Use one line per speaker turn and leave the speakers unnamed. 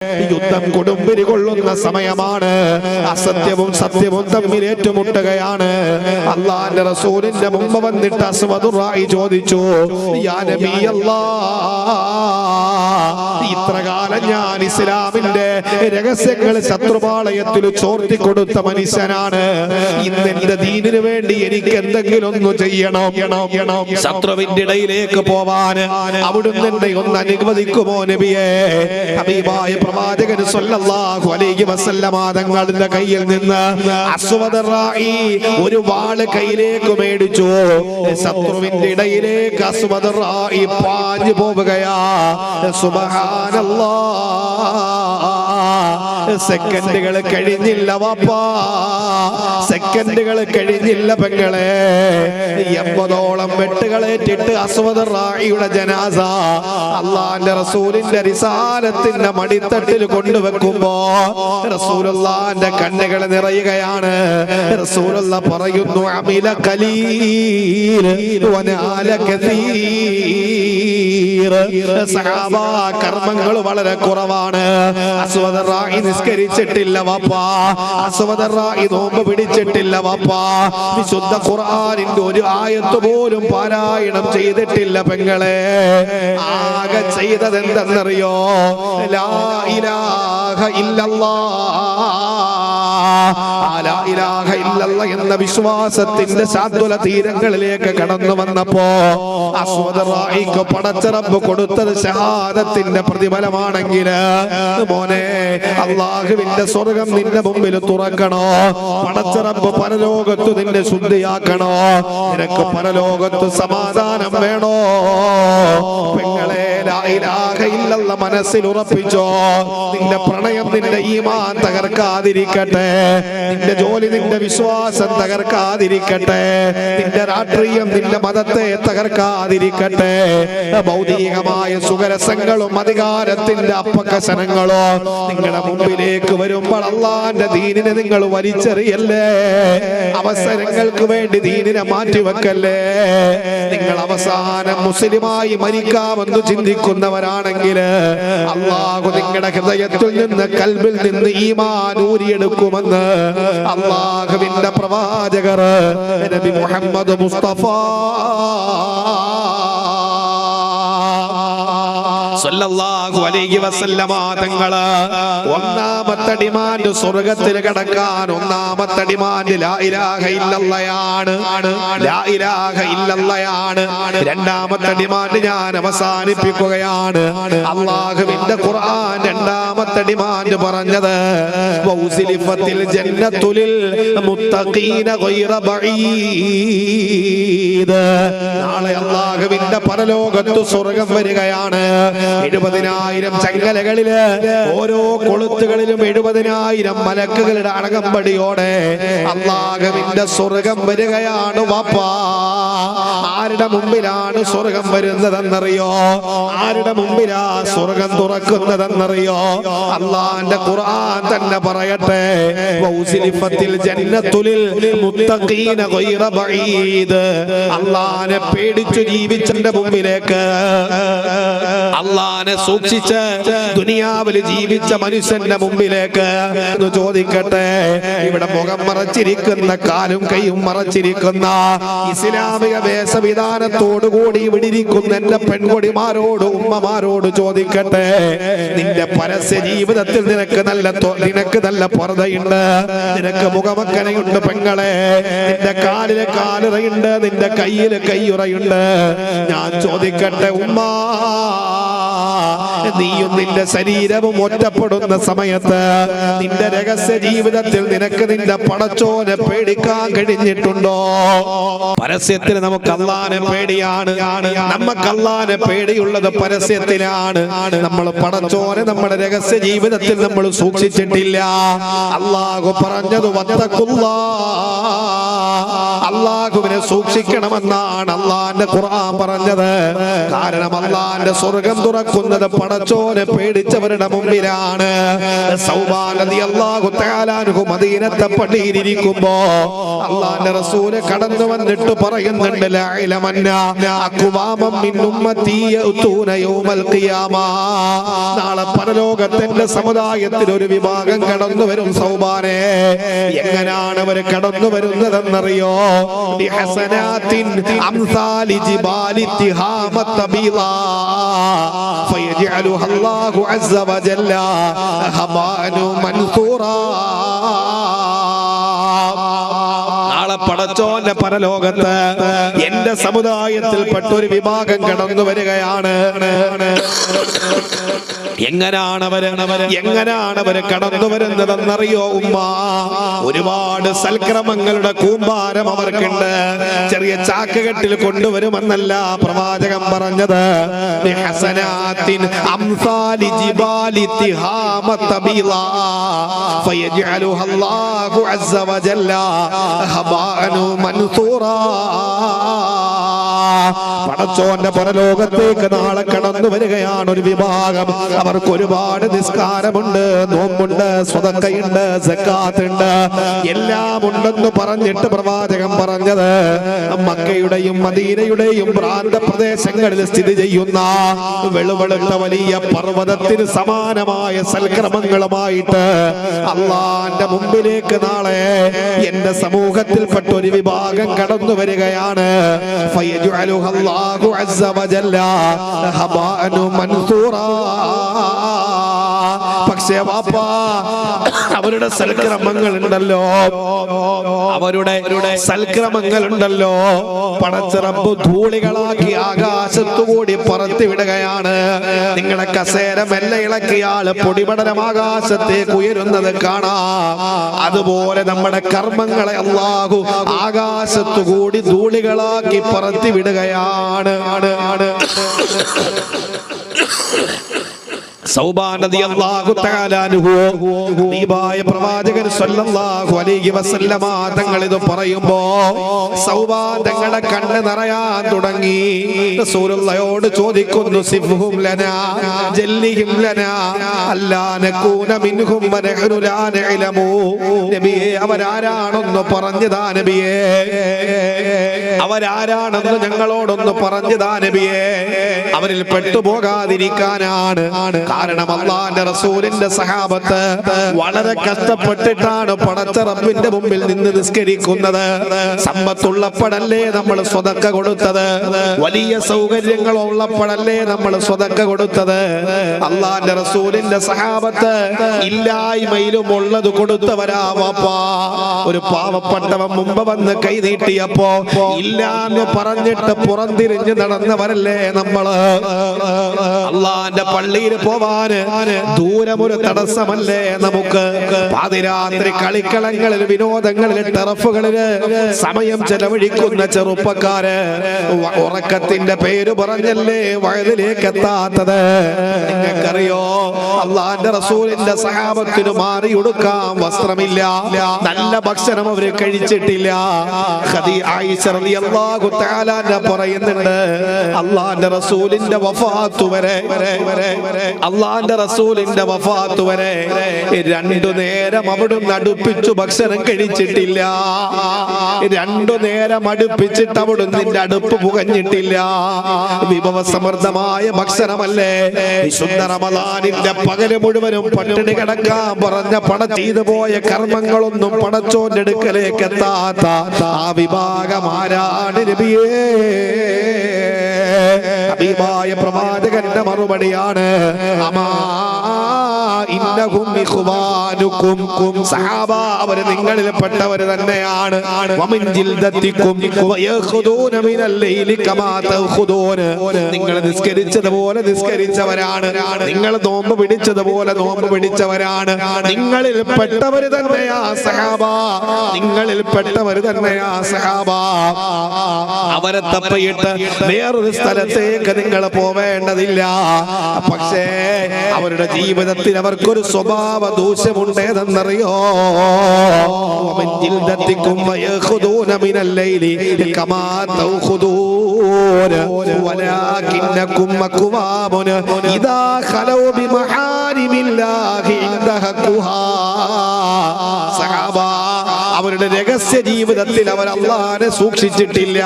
യുദ്ധം കൊടുമ്പിരി കൊള്ളുന്ന സമയമാണ്. അസത്യവും സത്യവും തമ്മിൽ ഏറ്റുമുട്ടുകയാണ്. അള്ളാന്റെ റസൂലിന്റെ മുമ്പ് വന്നിട്ട് അസ്വദുർ റായി ചോദിച്ചു, യാ നബി അല്ലാഹ്, ഇത്ര കാലം ഞാൻ ഇസ്ലാമിന്റെ രഹസ്യങ്ങൾ ശത്രുപാളയത്തിൽ ചോർത്തി കൊടുത്ത മനുഷ്യനാണ്. ഇന്ന് എന്റെ ദീനിന് വേണ്ടി എനിക്ക് എന്തെങ്കിലും ഒന്ന് ചെയ്യണം. ശത്രുവിന്റെ ഇടയിലേക്ക് പോവാൻ അവിടുന്ന് എന്നെ ഒന്ന് അനുവദിക്കുമോ നബിയേ? ഹബീബായ പ്രവാചകൻ സ്വല്ലല്ലാഹു അലൈഹി വസല്ലമ തങ്ങളുടെ കയ്യിൽ നിന്ന് അസ്വദുർ റായി ഒരു വാള് കയ്യിലേക്ക് മേടിച്ചു. ശത്രുവിന്റെ ഇടയിലേക്ക് അസ്വദുർ റായി പാഞ്ഞു പോവുകയാ. സുബ്ഹാനല്ലാഹ്, സെക്കൻഡുകൾ കഴിഞ്ഞില്ല വാപ്പാ, സെക്കൻഡുകൾ കഴിഞ്ഞില്ല പെങ്ങളെ. 80ഓളം വെട്ടുകളേറ്റിട്ട് അസ്വദുർ റായിയുടെ ജനാസ അള്ളാന്റെ റസൂലിന്റെ റിസാലത്തിന്റെ മടിത്തട്ടിൽ കൊണ്ടുവെക്കുമ്പോ റസൂലുള്ളാന്റെ കണ്ണുകൾ നിറയുകയാണ്. റസൂലുള്ള പറയുന്നു, അമില ഖലീൽ വനാല കസീർ. സഹാബ, കർമ്മങ്ങൾ വളരെ കുറവാണ്. അസ്വദുർ റായി നിസ്കരിച്ചിട്ടില്ല വാപ്പാ, അസ്വദുർ റായി നോമ്പ് പിടിച്ചിട്ടില്ല വാപ്പാ, വിശുദ്ധ ഖുർആനിന്റെ ഒരു ആയത്ത് പോലും പാരായണം ചെയ്തിട്ടില്ല പെങ്ങളെ. ആകെ ചെയ്തത് എന്തെന്നറിയോ? ലാ ഇലാഹ ഇല്ലല്ലാഹ് എന്ന വിശ്വാസത്തിന്റെ സാന്ത്വന തീരങ്ങളിലേക്ക് കടന്നു വന്നപ്പോ അസ്വദുർ റായിക്ക് പടച്ച റബ്ബ് കൊടുത്തത് ഷഹാദത്തിന്റെ പ്രതിഫലമാണെങ്കിൽ, മോനെ, അല്ലാഹുവിന്റെ സ്വർഗം നിന്റെ മുമ്പിൽ തുറക്കണോ? പടച്ച റബ്ബ് പരലോകത്ത് നിന്നെ ശുദ്ധിയാക്കണോ? നിനക്ക് പരലോകത്ത് സമാധാനം വേണോ? പെങ്ങളെ, ലാ ഇലാഹ ഇല്ലല്ലാഹ് മനസ്സിൽ ഉറപ്പിച്ചോ. നിന്റെ പ്രണയം നിന്റെ ഈമാൻ തകർക്കാതിരിക്കട്ടെ, നിന്റെ ജോലി നിന്റെ വിശ്വാസം തകർക്കാതിരിക്കട്ടെ, നിന്റെ രാഷ്ട്രീയം നിന്റെ മതത്തെ തകർക്കാതിരിക്കട്ടെ. ഭൗതികമായ സുഖരസങ്ങളും അധികാരത്തിന്റെ അപ്പകസനങ്ങളോ നിങ്ങളുടെ മുമ്പിലേക്ക് വരുമ്പോൾ അള്ളാന്റെ ദീനിനെ നിങ്ങൾ വലിച്ചെറിയല്ലേ. അവസരങ്ങൾക്ക് വേണ്ടി ദീനിനെ മാറ്റിവെക്കല്ലേ. നിങ്ങൾ അവസാനം മുസ്ലിമായി മരിക്കാമെന്ന് ചിന്തിക്കുന്നവരാണെങ്കിൽ അള്ളാഹു നിങ്ങളുടെ ഹൃദയത്തിൽ നിന്ന്, കൽബിൽ നിന്ന് ഈമാൻ ഊരിയെടുക്കുമെന്ന് അള്ളാഹുവിന്റെ പ്രവാചകർ നബി മുഹമ്മദ് മുസ്തഫ സല്ലല്ലാഹു അലൈഹി വസല്ലമ തങ്ങള് ഒന്നാമത്തെ ഡിമാൻഡ് സ്വർഗ്ഗത്തിൽ കടക്കാൻ ഒന്നാമത്തെ ഡിമാൻഡ് ലാ ഇലാഹ ഇല്ലല്ലാഹയാണ്. ലാ ഇലാഹ ഇല്ലല്ലാഹയാണ്. രണ്ടാമത്തെ ഡിമാൻഡ് ഞാൻ അവസാനിപ്പിക്കുകയാണ്. അല്ലാഹുവിന്റെ ഖുർആൻ രണ്ടാമത്തെ ഡിമാൻഡ് പറഞ്ഞത് വൗസിലിഫത്തിൽ ജന്നത്തുലിൽ മുത്തഖീന ഗൈറ ബഈദ്. നാളെ അല്ലാഹുവിന്റെ പരലോകത്ത് സ്വർഗ്ഗം വരികയാണ്. 70,000 ചങ്ങലകളില് ഓരോ കൊളുത്തുകളിലും 70,000 മലക്കുകളുടെ അടകമ്പടിയോടെ അല്ലാഹുവിന്റെ സ്വർഗ്ഗം വരികയാണ് വാപ്പാ. ആരുടെ മുമ്പിലാണ് സ്വർഗ്ഗം വരുന്നതെന്നറിയോ? ആരുടെ മുമ്പിലാ സ്വർഗ്ഗം തുറക്കുന്നതെന്നറിയോ? അല്ലാഹുവിന്റെ ഖുർആൻ തന്നെ പറയട്ടെ, വൗസിലിഫത്തിൽ ജന്നത്തുലിൽ മുത്തഖീന ഗൈറ ബഈദ്. അല്ലാഹുവിനെ പേടിച്ചു ജീവിച്ചന്റെ മുമ്പിലേക്ക്, അള്ളാനെ സൂക്ഷിച്ച് ദുനിയാവിൽ ജീവിച്ച മനുഷ്യന്റെ മുമ്പിലേക്ക് ചോദിക്കട്ടെ, ഇവിടെ മുഖം മറച്ചിരിക്കുന്ന, കാലും കൈയും മറച്ചിരിക്കുന്ന, ഇസ്ലാമിക വേഷവിധാനത്തോടുകൂടി ഇവിടെ ഇരിക്കുന്ന എന്റെ പെൺകൊടിമാരോട്, ഉമ്മമാരോട് ചോദിക്കട്ടെ, നിന്റെ പരസ്യ ജീവിതത്തിൽ നിനക്ക് നല്ല പർദ്ദയുണ്ട്, നിനക്ക് മുഖമക്കനയുണ്ട് പെങ്ങളെ, നിന്റെ കാലിലെ കാലുറയുണ്ട്, നിന്റെ കയ്യില് കയ്യുറയുണ്ട്. ഞാൻ ചോദിക്കട്ടെ ഉമ്മ, നീയും നിന്റെ ശരീരവും ഒറ്റപ്പെടുന്ന സമയത്ത് നിന്റെ രഹസ്യ ജീവിതത്തിൽ നിനക്ക് നിന്റെ പടച്ചോനെ പേടിക്കാൻ കഴിഞ്ഞിട്ടുണ്ടോ? പരസ്യത്തിൽ നമുക്ക് അല്ലാഹുവിനെ പേടിയാണ്, നമുക്ക് അല്ലാഹുവിനെ പേടിയുള്ളത് പരസ്യത്തിലാണ്. നമ്മൾ പടച്ചോനെ നമ്മുടെ രഹസ്യ ജീവിതത്തിൽ നമ്മൾ സൂക്ഷിച്ചിട്ടില്ല. അല്ലാഹു പറഞ്ഞത് വത്തഖുല്ലാഹ്, അല്ലാഹുവിനെ സൂക്ഷിക്കണമെന്നാണ് അല്ലാഹുവിന്റെ ഖുർആൻ പറഞ്ഞത്. കാരണം അല്ലാഹുവിന്റെ സ്വർഗ്ഗം തുറക്കുന്ന തുറക്കുന്നത് പടച്ചോനെ പേടിച്ചവരുടെ മുമ്പിലാണ്. സൗബാൻ റളിയല്ലാഹു തആല അൻഹു മദീനത്തെ പള്ളിയിൽ ഇരിക്കുമ്പോ അല്ലാഹുവിന്റെ റസൂൽ കടന്നു വന്നിട്ട് പറയുന്നുണ്ട്, ലാ ഇലമന്ന അഖ്വാമം മിൻ ഉമ്മത്തി യഅ്തൂന യൗമൽ ഖിയാമ. നാളെ പരലോകത്തിന്റെ സമുദായത്തിൽ ഒരു വിഭാഗം കടന്നു വരും സൗബാനെ. എങ്ങനെയാണ് അവർ കടന്നു വരുന്നതെന്നറിയോ? ബിഹസനാത്തിൻ അംസാലി ജിബാലി തിഹാമത ബീളാ ഫയജ്അലുഹ അല്ലാഹു അസ്സ വജല്ല ഹബാനു മൻസൂറാ. നാളെ പടച്ചോന്റെ പരലോകത്ത് എന്റെ സമുദായത്തിൽപ്പെട്ട ഒരു വിഭാഗം കടന്നു വരികയാണ്. എങ്ങനാണ് അവര് കടന്നു വരുന്നതെന്നറിയോ ഉമ്മ? ഒരുപാട് സൽക്രമങ്ങളുടെ കൂമ്പാരം അവർക്കുണ്ട്. ചെറിയ ചാക്കുകെട്ടിൽ കൊണ്ടുവരുമെന്നല്ല പ്രവാചകൻ പറഞ്ഞത്. ബിഹസനാത്തിൻ അംസാലി ജിബാലി തിഹാമത ബീളാ ഫയജ്അലുഹ അല്ലാഹു അസ്സ വജല്ല ഹബാനു മൻസൂറാ. പടച്ചോന്റെ പരലോകത്തേക്ക് നാളെ കടന്നു വരികയാണ് ഒരു വിഭാഗം. അവർക്ക് ഒരുപാട് നിസ്കാരമുണ്ട്, നോമ്പുണ്ട്, സ്വതക്കയുണ്ട്, സക്കാത്തുണ്ട്, എല്ലാം ഉണ്ടെന്ന് പറഞ്ഞിട്ട് പ്രവാചകൻ പറഞ്ഞത് മക്കയുടെയും മദീനയുടെയും പ്രാന്ത പ്രദേശങ്ങളിൽ സ്ഥിതി ചെയ്യുന്ന വെളുവെളുത്ത വലിയ പർവ്വതത്തിന് സമാനമായ സൽക്രമങ്ങളുമായിട്ട് അള്ളാന്റെ മുമ്പിലേക്ക് നാളെ എന്റെ സമൂഹത്തിൽപ്പെട്ട ഒരു വിഭാഗം കടന്നു വരികയാണ്. ഫയജ്അലുഹ അല്ലാഹു അസ്സ വജല്ല ഹബാനു മൻസൂറാ. പക്ഷേ വാപ്പാ, അവരുടെ സൽക്രമങ്ങളുണ്ടല്ലോ, അവരുടെ സൽക്രമങ്ങളുണ്ടല്ലോ പടച്ച റബ്ബ് ധൂളികളാക്കി ആകാശത്തുകൂടി പറത്തിവിടുകയാണ്. നിങ്ങളെ കസേര മെല്ലെ ഇളക്കിയാൽ പൊടിപടരം ആകാശത്തേക്ക് ഉയരുന്നത് കാണാം. അതുപോലെ നമ്മുടെ കർമ്മങ്ങളെ അല്ലാഹു ആകാശത്തുകൂടി ധൂളികളാക്കി പറത്തിവിടുകയാണ്. സൗബാൻ റളിയല്ലാഹു തആല അൻഹു ഹബീബായ പ്രവാചകൻ സല്ലല്ലാഹു അലൈഹി വസല്ലമ തങ്ങൾ ഇത് പറയുമ്പോ സൗബാൻ തങ്ങളുടെ കണ്ണ് നിറയാൻ തുടങ്ങി. റസൂലുള്ളാഹിയോട് ചോദിക്കുന്നു, സിഫ്ഹും ലനാ ജല്ലിഹിം ലനാ അല്ലാ നകൂന മിൻഹും വനഹ്നു ലാ നഅലമു. നബിയേ, അവരാരാണെന്ന് പറഞ്ഞതാ നബിയേ, അവരാരാണെന്ന് ഞങ്ങളോടൊന്ന് പറഞ്ഞതാ നബിയേ. അവരിൽ പെട്ടുപോകാതിരിക്കാനാണ്. കാരണം അല്ലാഹുവിന്റെ റസൂലിന്റെ സഹാബത്ത് വളരെ കഷ്ടപ്പെട്ടിട്ടാണ് പടച്ച റബ്ബിന്റെ മുമ്പിൽ നിന്ന് നിസ്കരിക്കുന്നത്. സമ്പത്തുള്ളപ്പോഴല്ലേ നമ്മൾ സ്വതക്ക കൊടുത്തത്, വലിയ സൗകര്യങ്ങൾ ഉള്ളപ്പോഴല്ലേ നമ്മൾ സ്വതക്ക കൊടുത്തത്. അല്ലാഹുവിന്റെ റസൂലിന്റെ സഹാബത്ത് ഇല്ലായ്മയിലും ഉള്ളത് കൊടുത്തവരാ വാപ്പാ. ഒരു പാവപ്പെട്ടവൻ മുമ്പ് വന്ന് കൈ നീട്ടിയപ്പോ ഇല്ലാന്ന് പറഞ്ഞിട്ട് പുറംതിരിഞ്ഞ് നടന്നവരല്ലേ നമ്മള്. അല്ലാഹുവിന്റെ പള്ളിയിൽ പോവാന് ദൂരമൊരു തടസ്സമല്ലേ നമുക്ക്. പാതിരാത്രി കളിക്കളങ്ങളിൽ, വിനോദങ്ങളിൽ, ടർഫുകളില് സമയം ചെലവഴിക്കുന്ന ചെറുപ്പക്കാര് ഉറക്കത്തിന്റെ പേര് പറഞ്ഞല്ലേ വയലിലേക്ക് എത്താത്തത്. നിങ്ങൾക്കറിയോ, അല്ലാഹുവിന്റെ റസൂലിന്റെ സഹാബത്തിന് മാറി ഉടുക്കാൻ വസ്ത്രമില്ല, നല്ല ഭക്ഷണം അവര് കഴിച്ചിട്ടില്ല. ആയിഷ റളിയല്ലാഹു തആല പറയുന്നുണ്ട്, അല്ലാഹുവിന്റെ റസൂലിന്റെ വഫാത്ത് വരെ അള്ളാന്റെ റസൂലിന്റെ വഫാത്ത് വരെ രണ്ടു നേരം അവിടുന്ന് അടുപ്പിച്ചു ഭക്ഷണം കഴിച്ചിട്ടില്ല. രണ്ടു നേരം അടുപ്പിച്ചിട്ട് അവിടുന്ന് അടുപ്പ് പുകഞ്ഞിട്ടില്ല. വിഭവസമൃദ്ധമായ ഭക്ഷണമല്ലേ. വിശുദ്ധ റമളാനിന്റെ പകല് മുഴുവനും പട്ടിണി കിടക്കാൻ പറഞ്ഞ പട ചെയ്തു പോയ കർമ്മങ്ങളൊന്നും പടച്ചോന്റെ അടുക്കലേക്ക് എത്താത്ത ആ വിഭാഗം ആരാണ് നബിയേ? ഹബീബായ പ്രവാചകന്റെ മറുപടിയാണ്, സഹാബ, അവര് നിങ്ങളിൽ പെട്ടവര് തന്നെയാണ്. നിങ്ങൾ നിസ്കരിച്ചതുപോലെ നിസ്കരിച്ചവരാണ്, നിങ്ങൾ നോമ്പ് പിടിച്ചതുപോലെ നോമ്പ് പിടിച്ചവരാണ്. നിങ്ങളിൽ പെട്ടവര് തന്നെയാ സഹാബ, നിങ്ങളിൽ പെട്ടവര് തന്നെയാ സഹാബ. അവരെ തപ്പയിട്ട് വേറൊരു സ്ഥലത്തേക്ക് നിങ്ങൾ പോവേണ്ടതില്ല. പക്ഷേ അവരുടെ ജീവിതത്തിൽ അവർക്കൊരു സ്വഭാവ ദൂഷ്യമുണ്ട് ഏതെന്നറിയോ? അവരുടെ രഹസ്യ ജീവിതത്തിൽ അവർ അല്ലാഹുവിനെ സൂക്ഷിച്ചിട്ടില്ല.